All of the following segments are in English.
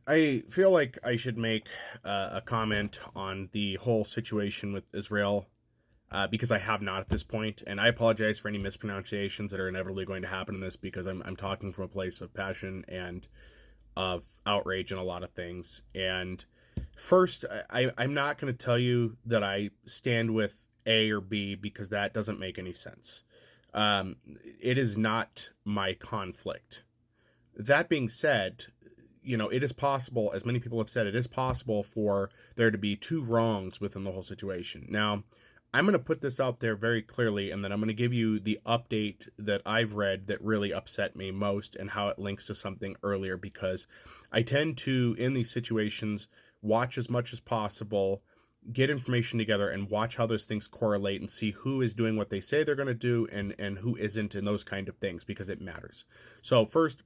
I feel like I should make a comment on the whole situation with Israel because I have not at this point, and I apologize for any mispronunciations that are inevitably going to happen in this because I'm talking from a place of passion and of outrage and a lot of things. And first, I'm not going to tell you that I stand with A or B because that doesn't make any sense. It is not my conflict. That being said, it is possible, as many people have said, it is possible for there to be two wrongs within the whole situation. Now, I'm going to put this out there very clearly, and then I'm going to give you the update that I've read that really upset me most and how it links to something earlier, because I tend to, in these situations, watch as much as possible, get information together, and watch how those things correlate and see who is doing what they say they're going to do and who isn't, and those kind of things, because it matters. So first,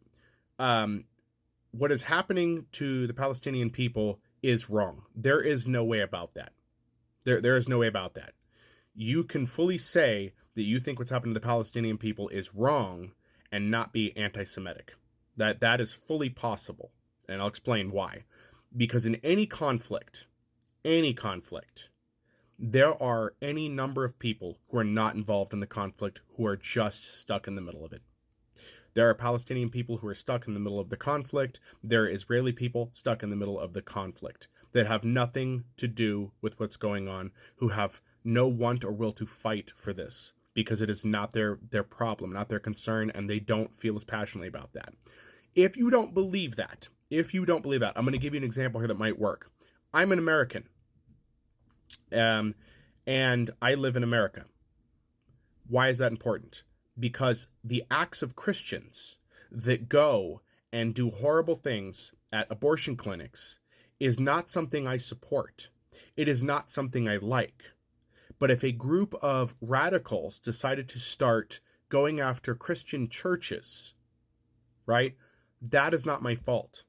what is happening to the Palestinian people is wrong. There is no way about that. There is no way about that. You can fully say that you think what's happening to the Palestinian people is wrong and not be anti-Semitic. That is fully possible, and I'll explain why. Because in any conflict, there are any number of people who are not involved in the conflict who are just stuck in the middle of it. There are Palestinian people who are stuck in the middle of the conflict. There are Israeli people stuck in the middle of the conflict that have nothing to do with what's going on, who have no want or will to fight for this because it is not their problem, not their concern, and they don't feel as passionately about that. If you don't believe that, I'm going to give you an example here that might work. I'm an American, and I live in America. Why is that important? Because the acts of Christians that go and do horrible things at abortion clinics is not something I support. It is not something I like. But if a group of radicals decided to start going after Christian churches, right, that is not my fault.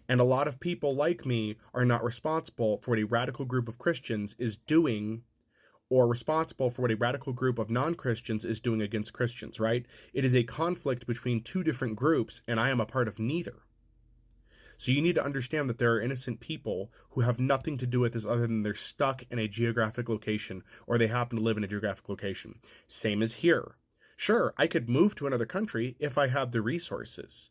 And a lot of people like me are not responsible for what a radical group of Christians is doing, or responsible for what a radical group of non-Christians is doing against Christians, right? It is a conflict between two different groups, and I am a part of neither. So you need to understand that there are innocent people who have nothing to do with this other than they're stuck in a geographic location, or they happen to live in a geographic location. Same as here. Sure, I could move to another country if I had the resources,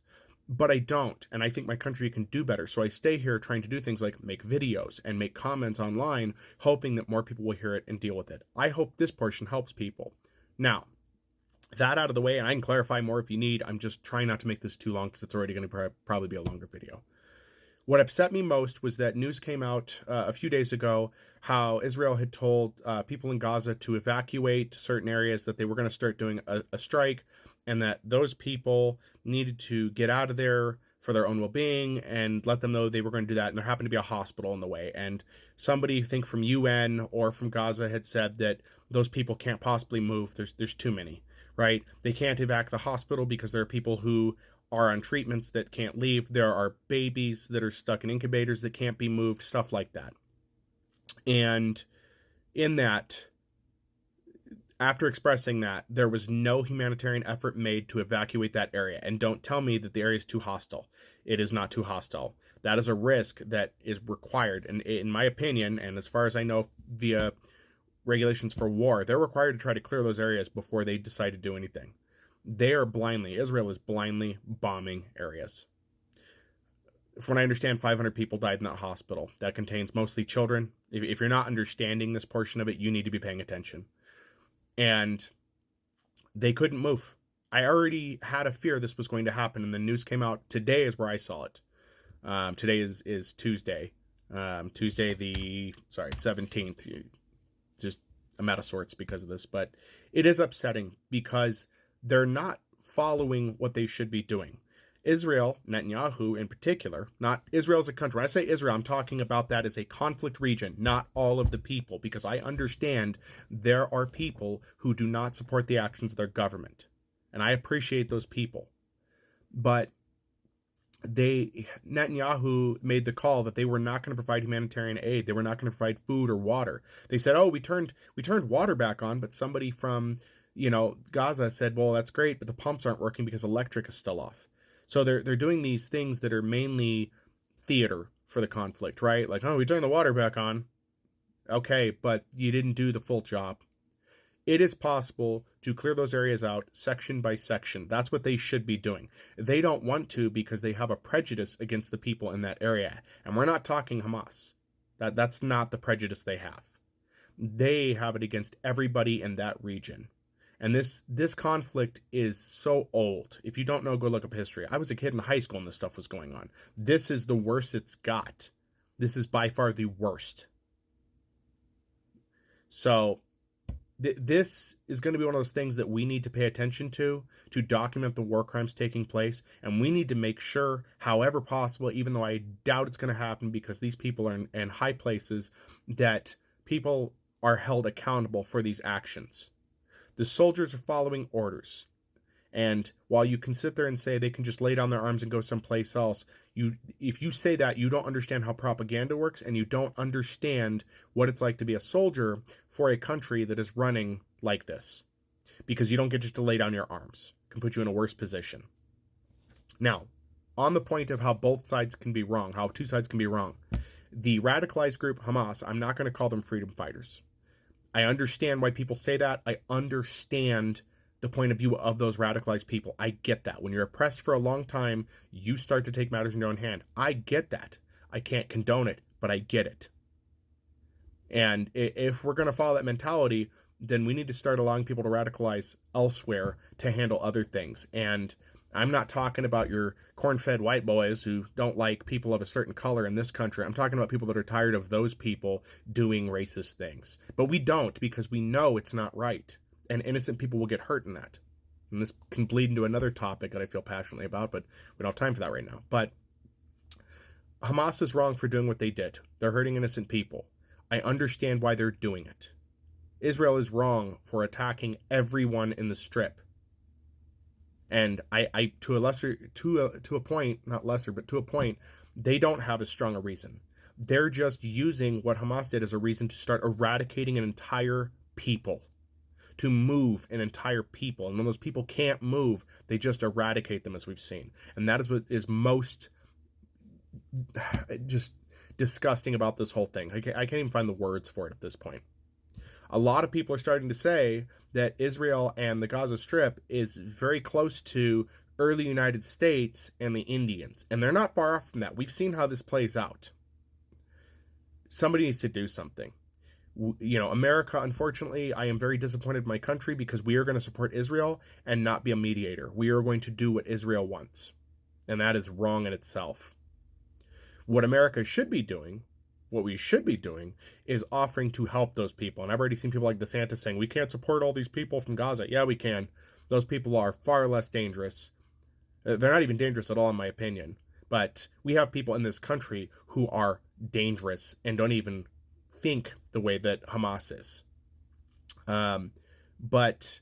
but I don't, and I think my country can do better. So I stay here trying to do things like make videos and make comments online, hoping that more people will hear it and deal with it. I hope this portion helps people. Now, that out of the way, and I can clarify more if you need. I'm just trying not to make this too long because it's already going to probably be a longer video. What upset me most was that news came out a few days ago how Israel had told people in Gaza to evacuate certain areas, that they were going to start doing a strike, and that those people needed to get out of there for their own well-being, and let them know they were going to do that. And there happened to be a hospital in the way. And somebody, I think from UN or from Gaza, had said that those people can't possibly move. There's too many, right? They can't evac the hospital because there are people who are on treatments that can't leave. There are babies that are stuck in incubators that can't be moved, stuff like that. And in that, after expressing that, there was no humanitarian effort made to evacuate that area. And don't tell me that the area is too hostile. It is not too hostile. That is a risk that is required. And in my opinion, and as far as I know via regulations for war, they're required to try to clear those areas before they decide to do anything. Israel is blindly bombing areas. From what I understand, 500 people died in that hospital. That contains mostly children. If you're not understanding this portion of it, you need to be paying attention. And they couldn't move. I already had a fear this was going to happen, and the news came out. Today is where I saw it. Today is Tuesday. Tuesday the 17th. Just I'm out of sorts because of this, but it is upsetting because they're not following what they should be doing. Israel, Netanyahu in particular, not Israel as a country. When I say Israel, I'm talking about that as a conflict region, not all of the people, because I understand there are people who do not support the actions of their government, and I appreciate those people. But Netanyahu made the call that they were not going to provide humanitarian aid. They were not going to provide food or water. They said, "Oh, we turned water back on," but somebody from Gaza said, "Well, that's great, but the pumps aren't working because electric is still off." So they're doing these things that are mainly theater for the conflict, right? Like, oh, we turned the water back on. Okay, but you didn't do the full job. It is possible to clear those areas out section by section. That's what they should be doing. They don't want to because they have a prejudice against the people in that area. And we're not talking Hamas. That's not the prejudice they have. They have it against everybody in that region. And this conflict is so old. If you don't know, go look up history. I was a kid in high school and this stuff was going on. This is the worst it's got. This is by far the worst. So this is going to be one of those things that we need to pay attention to document the war crimes taking place. And we need to make sure, however possible, even though I doubt it's going to happen because these people are in high places, that people are held accountable for these actions. The soldiers are following orders. And while you can sit there and say they can just lay down their arms and go someplace else, if you say that, you don't understand how propaganda works, and you don't understand what it's like to be a soldier for a country that is running like this. Because you don't get just to lay down your arms. It can put you in a worse position. Now, on the point of how both sides can be wrong, how two sides can be wrong, the radicalized group Hamas, I'm not going to call them freedom fighters. I understand why people say that. I understand the point of view of those radicalized people. I get that. When you're oppressed for a long time, you start to take matters in your own hand. I get that. I can't condone it, but I get it. And if we're going to follow that mentality, then we need to start allowing people to radicalize elsewhere to handle other things. And I'm not talking about your corn-fed white boys who don't like people of a certain color in this country. I'm talking about people that are tired of those people doing racist things. But we don't, because we know it's not right. And innocent people will get hurt in that. And this can bleed into another topic that I feel passionately about, but we don't have time for that right now. But Hamas is wrong for doing what they did. They're hurting innocent people. I understand why they're doing it. Israel is wrong for attacking everyone in the Strip. And I to a point, not lesser, but to a point, they don't have as strong a reason. They're just using what Hamas did as a reason to start eradicating an entire people, to move an entire people. And when those people can't move, they just eradicate them, as we've seen. And that is what is most just disgusting about this whole thing. I can't even find the words for it at this point. A lot of people are starting to say that Israel and the Gaza Strip is very close to early United States and the Indians. And they're not far off from that. We've seen how this plays out. Somebody needs to do something. You know, America, unfortunately, I am very disappointed in my country because we are going to support Israel and not be a mediator. We are going to do what Israel wants. And that is wrong in itself. What America should be doing, what we should be doing, is offering to help those people. And I've already seen people like DeSantis saying, we can't support all these people from Gaza. Yeah, we can. Those people are far less dangerous. They're not even dangerous at all, in my opinion. But we have people in this country who are dangerous and don't even think the way that Hamas is. But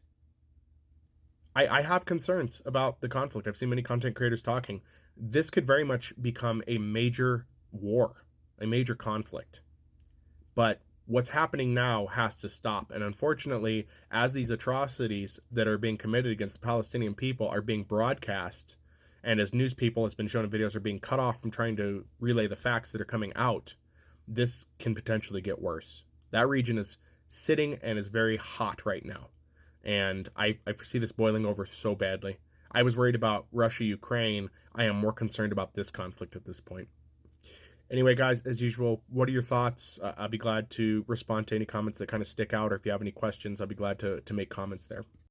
I have concerns about the conflict. I've seen many content creators talking. This could very much become a major war, a major conflict. But what's happening now has to stop. And unfortunately, as these atrocities that are being committed against the Palestinian people are being broadcast, and as news people, has been shown in videos, are being cut off from trying to relay the facts that are coming out, this can potentially get worse. That region is sitting and is very hot right now. And I foresee this boiling over so badly. I was worried about Russia, Ukraine. I am more concerned about this conflict at this point. Anyway, guys, as usual, what are your thoughts? I'll be glad to respond to any comments that kind of stick out, or if you have any questions, I'll be glad to make comments there.